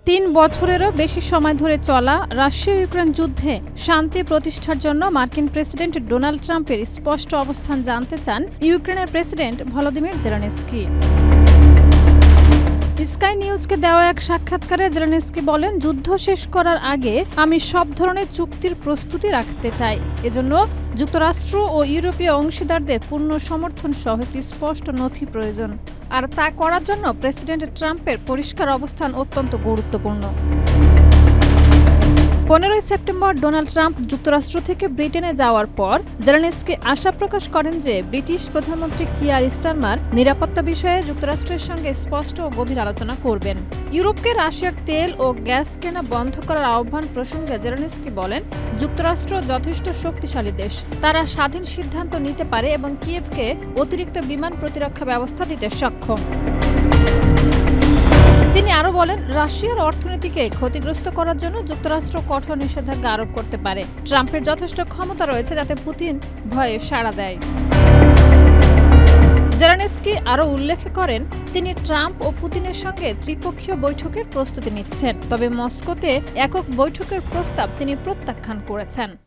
৩ বছরেরও বেশি সময় ধরে চলা রাশিয়া-ইউক্রেন যুদ্ধে শান্তি প্রতিষ্ঠার জন্য মার্কিন প্রেসিডেন্ট ডোনাল্ড ট্রাম্পের স্পষ্ট অবস্থান জানতে চান ইউক্রেনের প্রেসিডেন্ট ভলোদিমির জেলেনস্কি। স্কাই নিউজকে দেওয়া এক সাক্ষাৎকারে জেলেনস্কি বলেন, যুদ্ধ শেষ করার আগে আমি সব ধরনের চুক্তির প্রস্তুতি রাখতে চাই। এজন্য যুক্তরাষ্ট্র ও ইউরোপীয় অংশীদারদের পূর্ণ সমর্থন সহ একটি স্পষ্ট নথি প্রয়োজন। আর তা করার জন্য প্রেসিডেন্ট ট্রাম্পের পরিষ্কার অবস্থান অত্যন্ত গুরুত্বপূর্ণ। 15 সেপ্টেম্বর ডোনাল্ড ট্রাম্প যুক্তরাষ্ট্র থেকে ব্রিটেনে যাওয়ার পর জেলেনস্কি আশা প্রকাশ করেন যে ব্রিটিশ প্রধানমন্ত্রী কিয়ার স্টারমার নিরাপত্তা বিষয়ে যুক্তরাষ্ট্রের সঙ্গে স্পষ্ট ও গভীর আলোচনা করবেন। ইউরোপকে রাশিয়ার তেল ও গ্যাস কেনা বন্ধ করার আহ্বান প্রসঙ্গে জেলেনস্কি বলেন, যুক্তরাষ্ট্র যথেষ্ট শক্তিশালী দেশ, তারা স্বাধীন সিদ্ধান্ত নিতে পারে এবং কিয়েভকে অতিরিক্ত বিমান প্রতিরক্ষা ব্যবস্থা দিতে সক্ষম। তিনি আরও বলেন, রাশিয়ার অর্থনীতিকে ক্ষতিগ্রস্ত করার জন্য যুক্তরাষ্ট্র কঠোর নিষেধাজ্ঞা আরোপ করতে পারে। ট্রাম্পের যথেষ্ট ক্ষমতা রয়েছে যাতে পুতিন ভয়ে সাড়া দেয়। জেলেনস্কি আরও উল্লেখ করেন, তিনি ট্রাম্প ও পুতিনের সঙ্গে ত্রিপক্ষীয় বৈঠকের প্রস্তুতি নিচ্ছেন, তবে মস্কোতে একক বৈঠকের প্রস্তাব তিনি প্রত্যাখ্যান করেছেন।